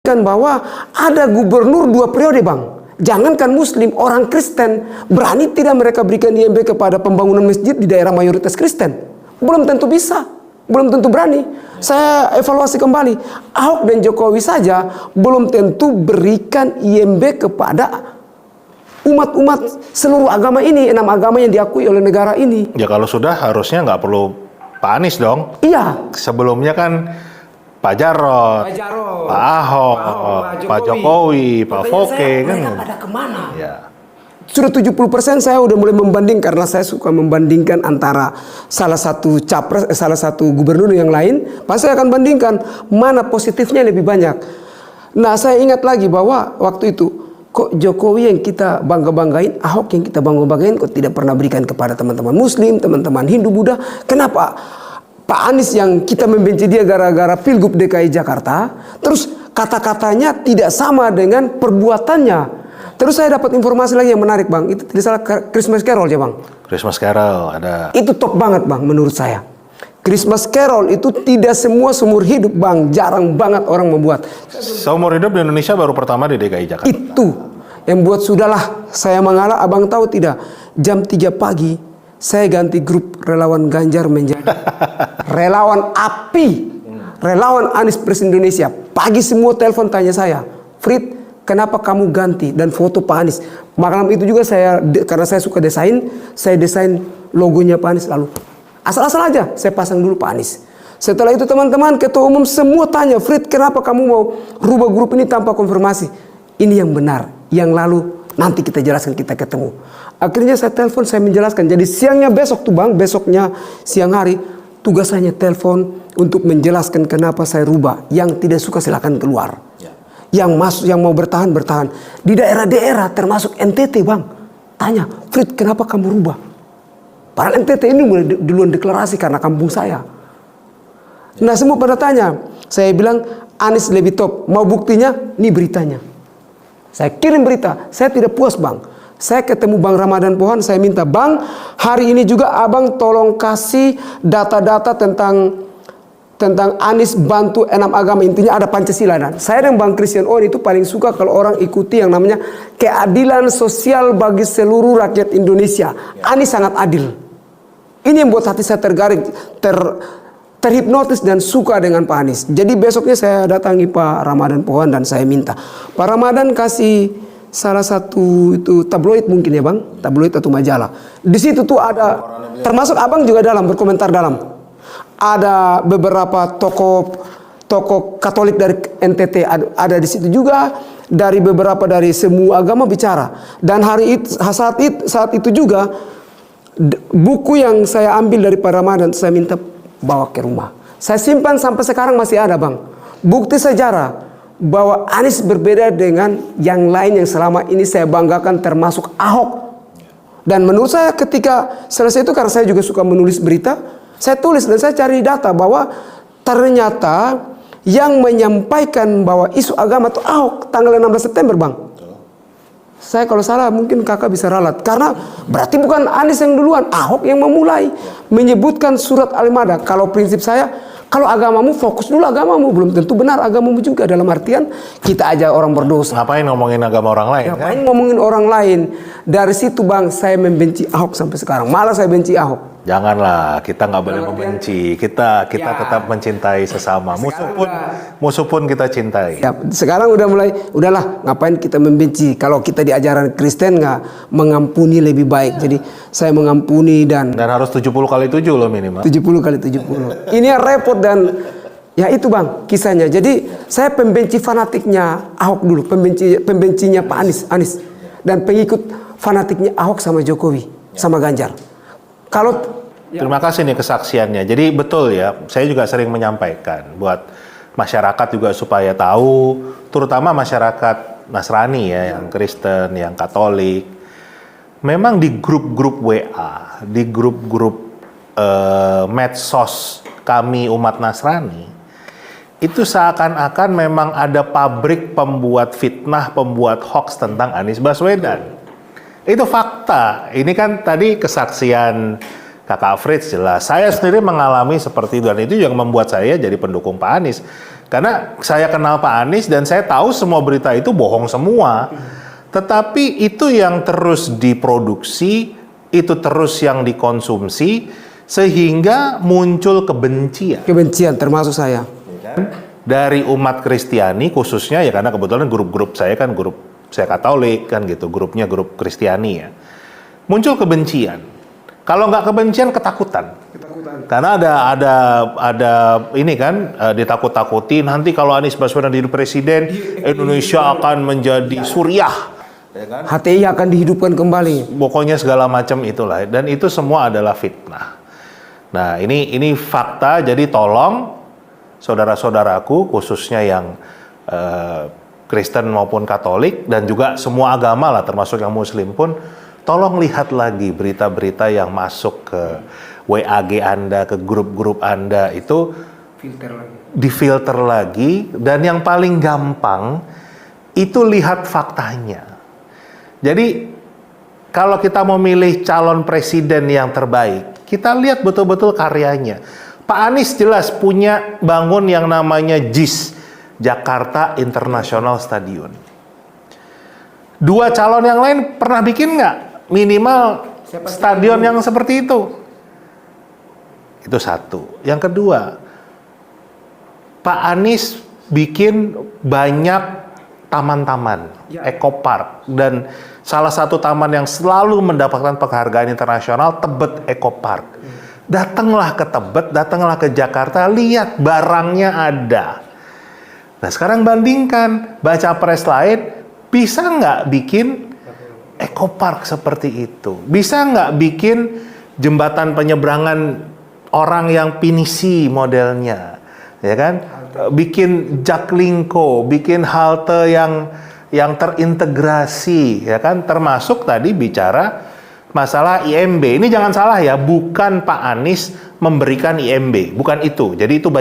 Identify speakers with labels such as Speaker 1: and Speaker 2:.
Speaker 1: kan bahwa ada gubernur 2 periode bang. Jangankan Muslim, orang Kristen berani tidak mereka berikan IMB kepada pembangunan masjid di daerah mayoritas Kristen? Belum tentu bisa, belum tentu berani. Saya evaluasi kembali, Ahok dan Jokowi saja belum tentu berikan IMB kepada umat-umat seluruh agama ini, 6 agama yang diakui oleh negara ini.
Speaker 2: Ya kalau sudah harusnya nggak perlu Pak Anies dong.
Speaker 1: Iya.
Speaker 2: Sebelumnya kan Pak Jarod, Pak Ahok, Pak Jokowi, Pak Foke kan.
Speaker 1: Mereka pada kemana?
Speaker 2: Ya.
Speaker 1: Sudah 70% saya udah mulai membanding karena saya suka membandingkan antara salah satu capres, salah satu gubernur yang lain. Pasti saya akan bandingkan mana positifnya lebih banyak. Nah saya ingat lagi bahwa waktu itu kok Jokowi yang kita bangga-banggain, Ahok yang kita bangga-banggain kok tidak pernah berikan kepada teman-teman Muslim, teman-teman Hindu, Buddha. Kenapa? Pak Anies yang kita membenci dia gara-gara Pilgub DKI Jakarta, terus kata-katanya tidak sama dengan perbuatannya. Terus saya dapat informasi lagi yang menarik bang, itu tidak salah Christmas Carol ya bang?
Speaker 2: Christmas Carol ada.
Speaker 1: Itu top banget bang menurut saya. Christmas Carol itu tidak semua seumur hidup bang, jarang banget orang membuat.
Speaker 2: Seumur hidup di Indonesia baru pertama di DKI Jakarta.
Speaker 1: Itu yang buat sudahlah, saya mengalah, abang tahu tidak, jam 3 pagi saya ganti grup relawan Ganjar menjadi relawan api, relawan Anies Presiden Indonesia. Pagi semua telepon tanya saya, Frit, kenapa kamu ganti dan foto Pak Anies? Malam itu juga saya, karena saya suka desain, saya desain logonya Pak Anies lalu. Asal-asal aja saya pasang dulu Pak Anies. Setelah itu teman-teman ketua umum semua tanya, Frit, kenapa kamu mau rubah grup ini tanpa konfirmasi? Ini yang benar, yang lalu nanti kita jelaskan, kita ketemu. Akhirnya saya telepon, saya menjelaskan. Jadi siangnya besok tuh bang, besoknya siang hari tugas saya telepon untuk menjelaskan kenapa saya rubah. Yang tidak suka silakan keluar. Yang masuk, yang mau bertahan, bertahan. Di daerah-daerah termasuk NTT bang. Tanya, Frit, kenapa kamu rubah? Padahal NTT ini mulai duluan deklarasi karena kampung saya. Nah semua pada tanya. Saya bilang, Anies lebih top. Mau buktinya? Ini beritanya. Saya kirim berita. Saya tidak puas bang. Saya ketemu Bang Ramadan Pohan, saya minta, Bang, hari ini juga abang tolong kasih data-data tentang Anies bantu 6 agama, intinya ada Pancasila. Dan saya dan Bang Christian Owen itu paling suka kalau orang ikuti yang namanya keadilan sosial bagi seluruh rakyat Indonesia. Anies sangat adil. Ini yang buat hati saya terhipnotis dan suka dengan Pak Anies. Jadi besoknya saya datangi Pak Ramadan Pohan dan saya minta, Pak Ramadan kasih salah satu itu tabloid mungkin ya bang, tabloid atau majalah. Di situ tuh ada, termasuk abang juga dalam berkomentar dalam. Ada beberapa tokoh Katolik dari NTT ada di situ juga, dari beberapa dari semua agama bicara. Dan saat itu juga buku yang saya ambil dari Pak Ramadan saya minta bawa ke rumah. Saya simpan sampai sekarang masih ada bang. Bukti sejarah bahwa Anies berbeda dengan yang lain yang selama ini saya banggakan termasuk Ahok. Dan menurut saya ketika selesai itu, karena saya juga suka menulis berita, saya tulis dan saya cari data bahwa ternyata yang menyampaikan bahwa isu agama itu Ahok tanggal 16 September bang. Saya kalau salah mungkin kakak bisa ralat, karena berarti bukan Anies yang duluan, Ahok yang memulai menyebutkan surat Al-Maidah. Kalau prinsip saya, kalau agamamu fokus dulu agamamu, belum tentu benar agamamu juga, dalam artian kita aja orang berdosa.
Speaker 2: Ngapain ngomongin agama orang lain?
Speaker 1: Ngapain ngomongin orang lain? Dari situ bang saya membenci Ahok sampai sekarang, malah saya benci Ahok.
Speaker 2: Janganlah, kita nggak boleh membenci. Kita tetap mencintai sesama. Musuh pun kita cintai.
Speaker 1: Ya, sekarang udahlah, ngapain kita membenci? Kalau kita di ajaran Kristen nggak mengampuni lebih baik. Jadi saya mengampuni dan
Speaker 2: harus 70 kali 7 loh minimal.
Speaker 1: 70 kali 70. Ini yang repot dan ya itu bang kisahnya. Jadi saya pembenci fanatiknya Ahok dulu, pembencinya Pak Anies dan pengikut fanatiknya Ahok sama Jokowi sama Ganjar.
Speaker 2: Terima kasih nih kesaksiannya. Jadi betul ya, saya juga sering menyampaikan buat masyarakat juga supaya tahu, terutama masyarakat Nasrani ya, yang Kristen, yang Katolik. Memang di grup-grup WA, di grup-grup medsos kami umat Nasrani, itu seakan-akan memang ada pabrik pembuat fitnah, pembuat hoax tentang Anies Baswedan. Itu fakta. Ini kan tadi kesaksian Kakak Fritz jelas. Saya sendiri mengalami seperti itu, dan itu yang membuat saya jadi pendukung Pak Anies. Karena saya kenal Pak Anies dan saya tahu semua berita itu bohong semua. Tetapi itu yang terus diproduksi, itu terus yang dikonsumsi, sehingga muncul kebencian.
Speaker 1: Kebencian termasuk saya.
Speaker 2: Dari umat Kristiani khususnya, ya karena kebetulan grup-grup saya kan grup saya Katolik kan gitu, grupnya grup Kristiani ya. Muncul kebencian. Kalau nggak kebencian, ketakutan. Karena ada ini kan ditakut-takuti nanti kalau Anies Baswedan jadi presiden, Indonesia akan menjadi Suriah. Ya kan?
Speaker 1: HTI akan dihidupkan kembali.
Speaker 2: Pokoknya segala macam itulah, dan itu semua adalah fitnah. Nah, ini fakta, jadi tolong saudara-saudaraku khususnya yang Kristen maupun Katolik dan juga semua agama lah, termasuk yang Muslim pun, tolong lihat lagi berita-berita yang masuk ke WAG Anda, ke grup-grup Anda itu difilter lagi, dan yang paling gampang itu lihat faktanya. Jadi kalau kita memilih calon presiden yang terbaik, kita lihat betul-betul karyanya. Pak Anies jelas punya bangun yang namanya JIS, Jakarta International Stadium. Dua calon yang lain pernah bikin nggak minimal stadion yang seperti itu? Itu satu. Yang kedua, Pak Anies bikin banyak taman-taman, ekopark, dan salah satu taman yang selalu mendapatkan penghargaan internasional, Tebet Eco Park. Datanglah ke Tebet, datanglah ke Jakarta, lihat barangnya ada. Nah sekarang bandingkan, baca pres lain, bisa nggak bikin Eco Park seperti itu? Bisa nggak bikin jembatan penyeberangan orang yang pinisi modelnya? Ya kan? Bikin Jaklingko, bikin halte yang terintegrasi, ya kan? Termasuk tadi bicara masalah IMB. Ini jangan salah ya, bukan Pak Anies memberikan IMB, bukan itu. Jadi itu banyak